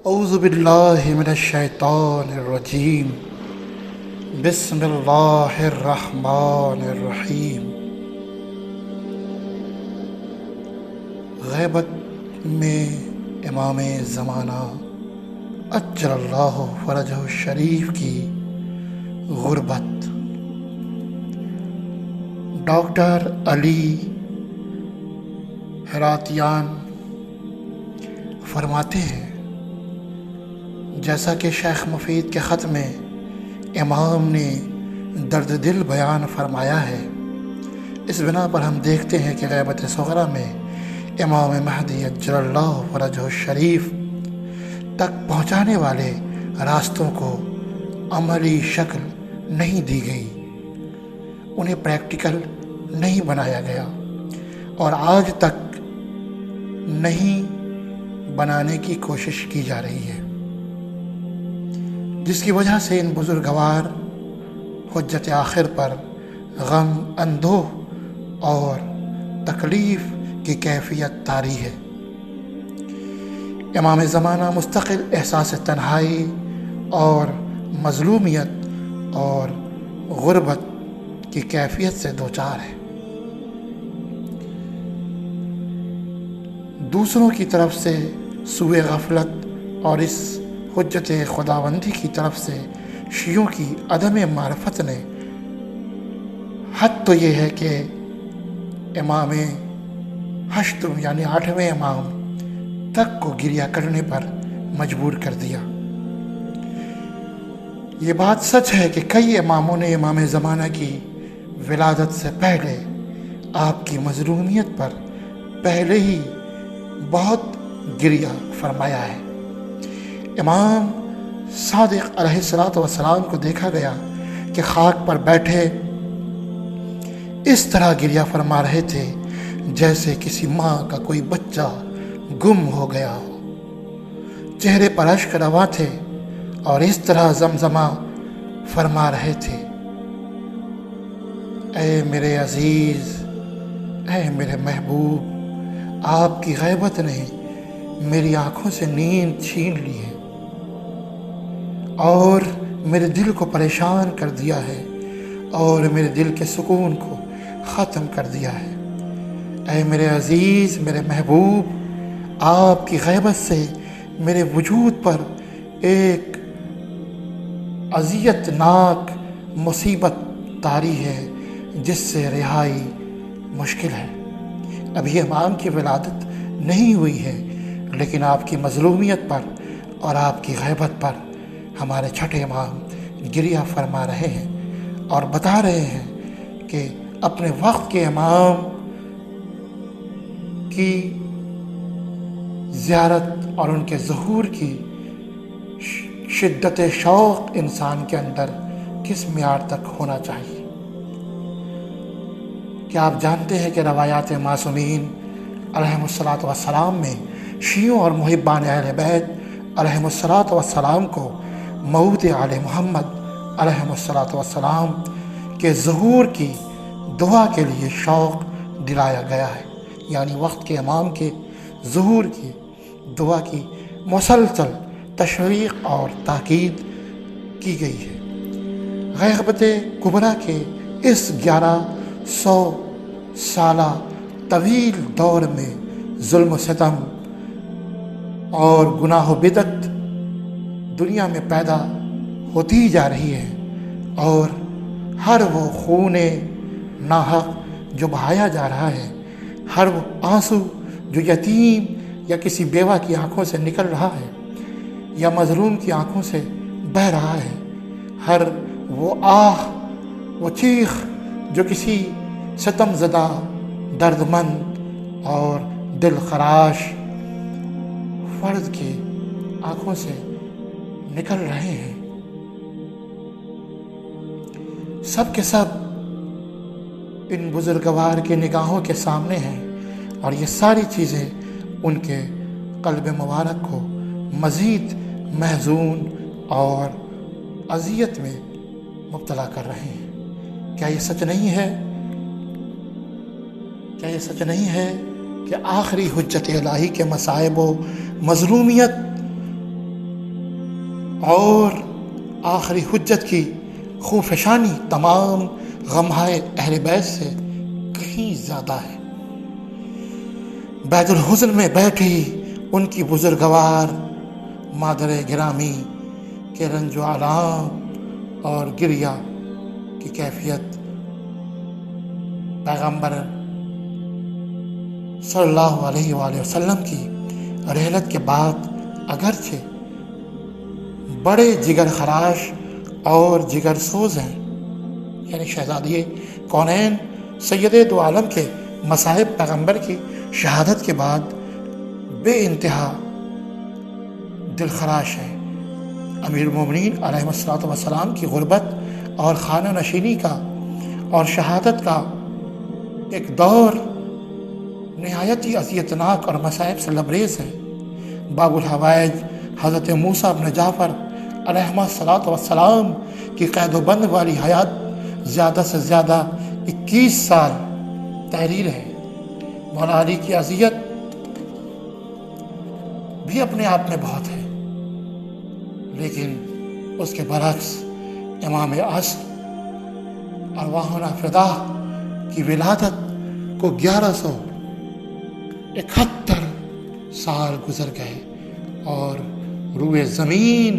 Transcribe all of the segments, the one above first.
اعوذ باللہ من الشیطان الرجیم بسم اللہ الرحمن الرحیم۔ غیبت میں امام زمانہ عجل اللہ فرجہ الشریف کی غربت۔ ڈاکٹر علی ہراتیان فرماتے ہیں، جیسا کہ شیخ مفید کے خط میں امام نے درد دل بیان فرمایا ہے، اس بنا پر ہم دیکھتے ہیں کہ غیبت صغریٰ میں امام مہدی عجل اللہ فرجہ الشریف تک پہنچانے والے راستوں کو عملی شکل نہیں دی گئی، انہیں پریکٹیکل نہیں بنایا گیا اور آج تک نہیں بنانے کی کوشش کی جا رہی ہے، جس کی وجہ سے ان بزرگوار حجت آخر پر غم اندوہ اور تکلیف کی کیفیت طاری ہے۔ امام زمانہ مستقل احساس تنہائی اور مظلومیت اور غربت کی کیفیت سے دوچار ہے۔ دوسروں کی طرف سے سوء غفلت اور اس حجت خداوندی کی طرف سے شیعوں کی عدم معرفت نے حد تو یہ ہے کہ امام ہشتم یعنی 8ویں امام تک کو گریہ کرنے پر مجبور کر دیا۔ یہ بات سچ ہے کہ کئی اماموں نے امام زمانہ کی ولادت سے پہلے آپ کی مظلومیت پر پہلے ہی بہت گریہ فرمایا ہے۔ امام صادق علیہ السلام کو دیکھا گیا کہ خاک پر بیٹھے اس طرح گریہ فرما رہے تھے جیسے کسی ماں کا کوئی بچہ گم ہو گیا ہو، چہرے پر اشک رواں تھے اور اس طرح زمزمہ فرما رہے تھے، اے میرے عزیز، اے میرے محبوب، آپ کی غیبت نے میری آنکھوں سے نیند چھین لی ہے اور میرے دل کو پریشان کر دیا ہے اور میرے دل کے سکون کو ختم کر دیا ہے۔ اے میرے عزیز، میرے محبوب، آپ کی غیبت سے میرے وجود پر ایک اذیت ناک مصیبت طاری ہے جس سے رہائی مشکل ہے۔ ابھی امام کی ولادت نہیں ہوئی ہے، لیکن آپ کی مظلومیت پر اور آپ کی غیبت پر ہمارے چھٹے امام گریہ فرما رہے ہیں اور بتا رہے ہیں کہ اپنے وقت کے امام کی زیارت اور ان کے ظہور کی شدت شوق انسان کے اندر کس معیار تک ہونا چاہیے۔ کیا آپ جانتے ہیں کہ روایات معصومین علیہم السلام میں شیعوں اور محبان اہل بیت علیہم السلام کو موعود آل محمد علیہم السلام کے ظہور کی دعا کے لیے شوق دلایا گیا ہے، یعنی وقت کے امام کے ظہور کی دعا کی مسلسل تشویق اور تاکید کی گئی ہے۔ غیبت کبریٰ کے اس 1100 سالہ طویل دور میں ظلم و ستم اور گناہ و بدعت دنیا میں پیدا ہوتی جا رہی ہے، اور ہر وہ خون ناحق جو بہایا جا رہا ہے، ہر وہ آنسو جو یتیم یا کسی بیوہ کی آنکھوں سے نکل رہا ہے یا مظلوم کی آنکھوں سے بہہ رہا ہے، ہر وہ آہ، وہ چیخ جو کسی ستم زدہ، درد مند اور دل خراش فرد کی آنکھوں سے نکل رہے ہیں، سب کے سب ان بزرگوار کی نگاہوں کے سامنے ہیں، اور یہ ساری چیزیں ان کے قلب مبارک کو مزید محزون اور اذیت میں مبتلا کر رہے ہیں۔ کیا یہ سچ نہیں ہے؟ کیا یہ سچ نہیں ہے کہ آخری حجت الہی کے مصائب و مظلومیت اور آخری حجت کی خوفشانی تمام غمہائے اہل بیت سے کہیں زیادہ ہے۔ بیت الحزن میں بیٹھی ان کی بزرگوار مادر گرامی کے رنج و آلام اور گریہ کی کیفیت پیغمبر صلی اللہ علیہ وآلہ وسلم کی رحلت کے بعد اگرچہ بڑے جگر خراش اور جگر سوز ہیں، یعنی شہزادی کونین سید دو عالم کے مصاحب پیغمبر کی شہادت کے بعد بے انتہا دل خراش ہیں۔ امیر المومنین علیہ الصلوۃ والسلام کی غربت اور خانہ نشینی کا اور شہادت کا ایک دور نہایت ہی اذیتناک اور مصائب سے لبریز ہے۔ باب الحوائج حضرت موسیٰ بن جعفر علیہ الصلوۃ والسلام کی قید و بند والی حیات زیادہ سے زیادہ 21 سال تحریر ہے۔ مولا علی کی اذیت بھی اپنے آپ میں بہت ہے، لیکن اس کے برعکس امام عصر ارواحنا فدا کی ولادت کو 1171 سال گزر گئے اور روئے زمین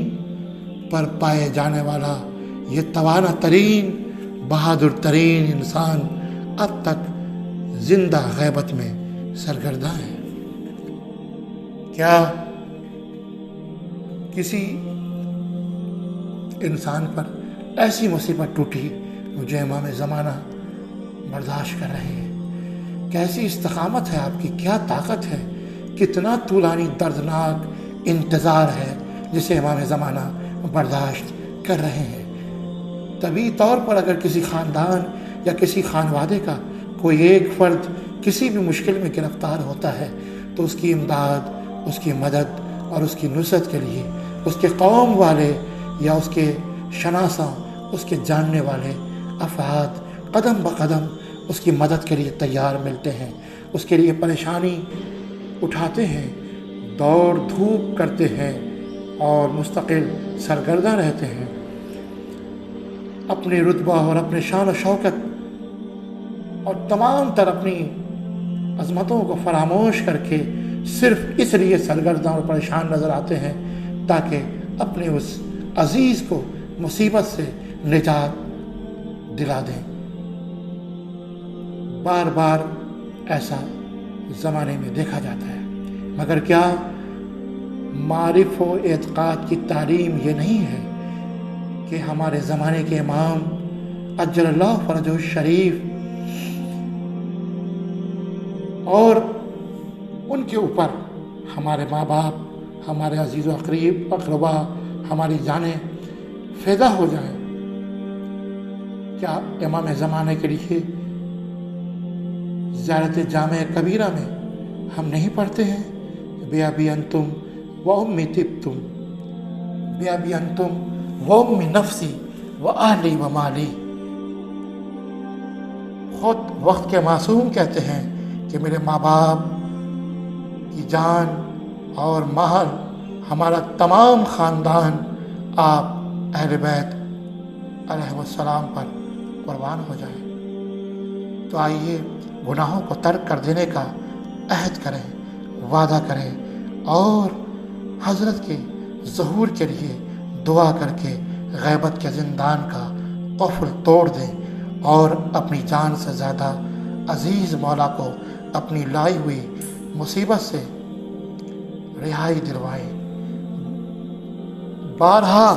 پر پائے جانے والا یہ توانا ترین بہادر ترین انسان اب تک زندہ غیبت میں سرگرداں ہے۔ کیا کسی انسان پر ایسی مصیبت ٹوٹی جو امام زمانہ برداشت کر رہے ہیں؟ کیسی استقامت ہے آپ کی، کیا طاقت ہے، کتنا طولانی دردناک انتظار ہے جسے امام زمانہ برداشت کر رہے ہیں۔ طبی طور پر اگر کسی خاندان یا کسی خانوادے کا کوئی ایک فرد کسی بھی مشکل میں گرفتار ہوتا ہے تو اس کی امداد، اس کی مدد اور اس کی نصرت کے لیے اس کے قوم والے یا اس کے شناسہ، اس کے جاننے والے افراد قدم بقدم اس کی مدد کے لیے تیار ملتے ہیں، اس کے لیے پریشانی اٹھاتے ہیں، دوڑ دھوپ کرتے ہیں اور مستقل سرگرداں رہتے ہیں۔ اپنے رتبہ اور اپنے شان و شوکت اور تمام تر اپنی عظمتوں کو فراموش کر کے صرف اس لیے سرگرداں اور پریشان نظر آتے ہیں تاکہ اپنے اس عزیز کو مصیبت سے نجات دلا دیں۔ بار بار ایسا زمانے میں دیکھا جاتا ہے، مگر کیا معرف و اعتقاد کی تعلیم یہ نہیں ہے کہ ہمارے زمانے کے امام اجل اللہ فرجہ الشریف اور ان کے اوپر ہمارے ماں باپ، ہمارے عزیز و اقربا، ہماری جانیں فدا ہو جائیں؟ کیا امام زمانے کے لیے زیارت جامع کبیرہ میں ہم نہیں پڑھتے ہیں بے ابی انتم و امی طبتم، بے ابی انتم و امی نفسی و اہلی و مالی؟ خود وقت کے معصوم کہتے ہیں کہ میرے ماں باپ کی جان اور مال، ہمارا تمام خاندان آپ اہل بیت علیہ السلام پر قربان ہو جائے۔ تو آئیے گناہوں کو ترک کر دینے کا عہد کریں، وعدہ کریں اور حضرت کے ظہور کے لیے دعا کر کے غیبت کے زندان کا قفل توڑ دیں اور اپنی جان سے زیادہ عزیز مولا کو اپنی لائی ہوئی مصیبت سے رہائی دلوائیں۔ بارہا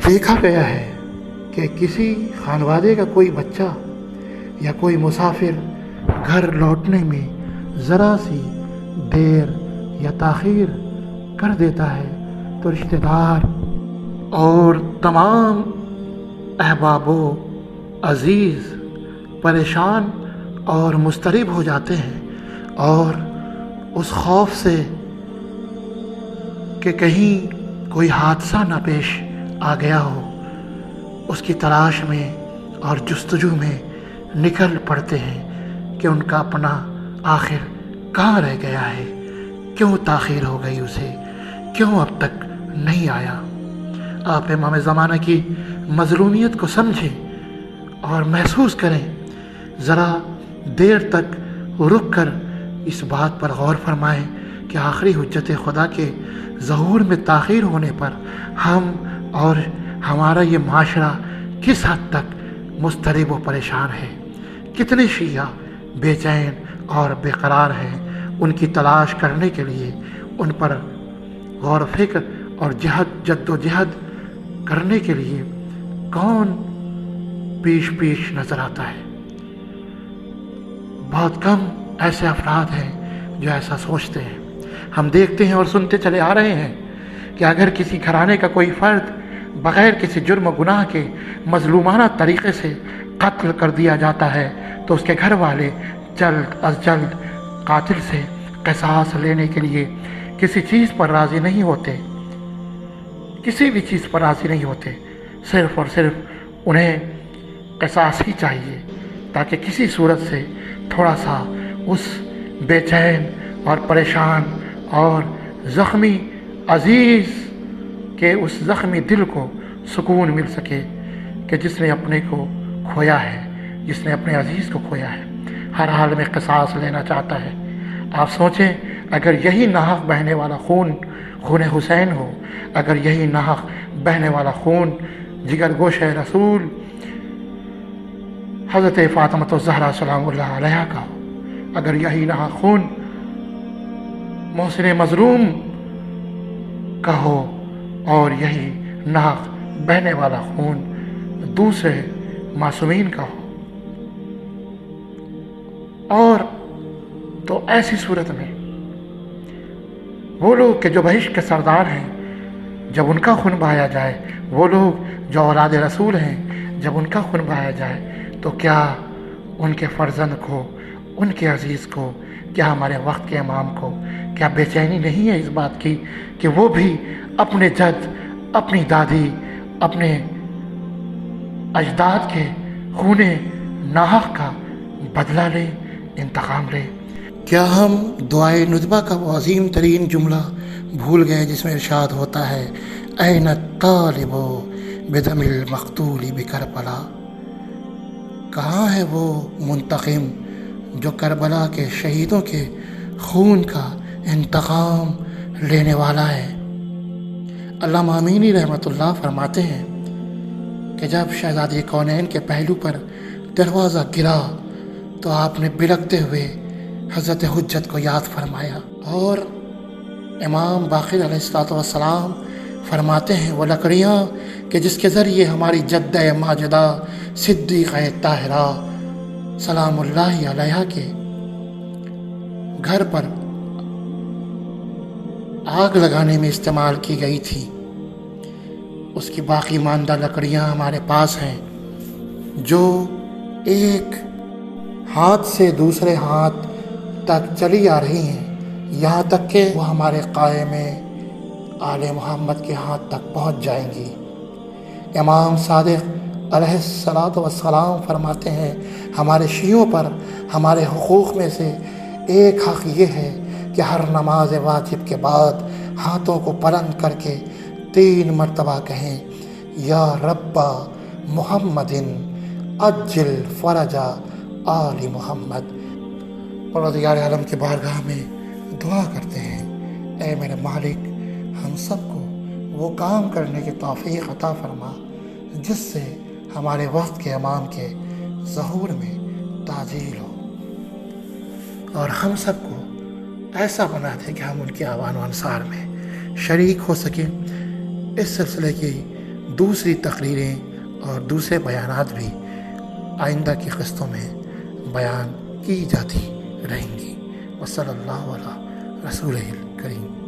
دیکھا گیا ہے کہ کسی خانوادے کا کوئی بچہ یا کوئی مسافر گھر لوٹنے میں ذرا سی دیر یا تاخیر کر دیتا ہے تو رشتہ دار اور تمام احباب و عزیز پریشان اور مضطرب ہو جاتے ہیں، اور اس خوف سے کہ کہیں کوئی حادثہ نہ پیش آ گیا ہو، اس کی تلاش میں اور جستجو میں نکل پڑتے ہیں کہ ان کا اپنا آخر کہاں رہ گیا ہے، کیوں تاخیر ہو گئی اسے، کیوں اب تک نہیں آیا۔ آپ امام زمانہ کی مظلومیت کو سمجھیں اور محسوس کریں، ذرا دیر تک رک کر اس بات پر غور فرمائیں کہ آخری حجت خدا کے ظہور میں تاخیر ہونے پر ہم اور ہمارا یہ معاشرہ کس حد تک مضطرب و پریشان ہے، کتنے شیعہ بے چین اور بے قرار ہیں۔ ان کی تلاش کرنے کے لیے، ان پر غور و فکر اور جد و جہد کرنے کے لیے کون پیش نظر آتا ہے؟ بہت کم ایسے افراد ہیں جو ایسا سوچتے ہیں۔ ہم دیکھتے ہیں اور سنتے چلے آ رہے ہیں کہ اگر کسی گھرانے کا کوئی فرد بغیر کسی جرم و گناہ کے مظلومانہ طریقے سے قتل کر دیا جاتا ہے تو اس کے گھر والے جلد از جلد قاتل سے قصاص لینے کے لیے کسی چیز پر راضی نہیں ہوتے، کسی بھی چیز پر راضی نہیں ہوتے، صرف اور صرف انہیں قصاص ہی چاہیے، تاکہ کسی صورت سے تھوڑا سا اس بے چین اور پریشان اور زخمی عزیز کے اس زخمی دل کو سکون مل سکے کہ جس نے اپنے کو کھویا ہے، جس نے اپنے عزیز کو کھویا ہے، ہر حال میں قصاص لینا چاہتا ہے۔ آپ سوچیں، اگر یہی ناحق بہنے والا خون حسین ہو، اگر یہی ناحق بہنے والا خون جگر گوشہ رسول حضرت فاطمہ الزہرا سلام اللہ علیہا کا ہو، اگر یہی ناحق خون محسن مظلوم کا ہو، اور یہی ناحق بہنے والا خون دوسرے معصومین کا ہو، اور تو ایسی صورت میں وہ لوگ کہ جو بہشت کے سردار ہیں، جب ان کا خون بہایا جائے، وہ لوگ جو اولاد رسول ہیں، جب ان کا خون بہایا جائے، تو کیا ان کے فرزند کو، ان کے عزیز کو، کیا ہمارے وقت کے امام کو کیا بے چینی نہیں ہے اس بات کی کہ وہ بھی اپنے جد، اپنی دادی، اپنے اجداد کے خون ناحق کا بدلہ لے، انتقام لے؟ کیا ہم دعائے ندبہ کا وہ عظیم ترین جملہ بھول گئے جس میں ارشاد ہوتا ہے این الطالب بدم المقتول بکربلا؟ کہاں ہے وہ منتقم جو کربلا کے شہیدوں کے خون کا انتقام لینے والا ہے؟ علامہ امینی رحمۃ اللہ فرماتے ہیں کہ جب شہزادی کونین کے پہلو پر دروازہ گرا تو آپ نے بلکتے ہوئے حضرت حجت کو یاد فرمایا، اور امام باقر علیہ السلام فرماتے ہیں وہ لکڑیاں کہ جس کے ذریعے ہماری جدہ ماجدہ صدیقہ طاہرہ سلام اللہ علیہا کے گھر پر آگ لگانے میں استعمال کی گئی تھی، اس کی باقی ماندہ لکڑیاں ہمارے پاس ہیں، جو ایک ہاتھ سے دوسرے ہاتھ تک چلی آ رہی ہیں، یہاں تک کہ وہ ہمارے قائم آل محمد کے ہاتھ تک پہنچ جائیں گی۔ امام صادق علیہ السلام فرماتے ہیں ہمارے شیعوں پر ہمارے حقوق میں سے ایک حق یہ ہے کہ ہر نماز واجب کے بعد ہاتھوں کو بلند کر کے 3 مرتبہ کہیں یا رب محمد عجل فرج آل محمد۔ پروردگار عالم کے بارگاہ میں دعا کرتے ہیں، اے میرے مالک، ہم سب کو وہ کام کرنے کی توفیق عطا فرما جس سے ہمارے وقت کے امام کے ظہور میں تعجیل ہو، اور ہم سب کو ایسا بنا دے کہ ہم ان کے آوان و انصار میں شریک ہو سکیں۔ اس سلسلے کی دوسری تقریریں اور دوسرے بیانات بھی آئندہ کی قسطوں میں بیان کی جاتی رہیں گی۔ وصلی اللہ علی رسولہ الکریم۔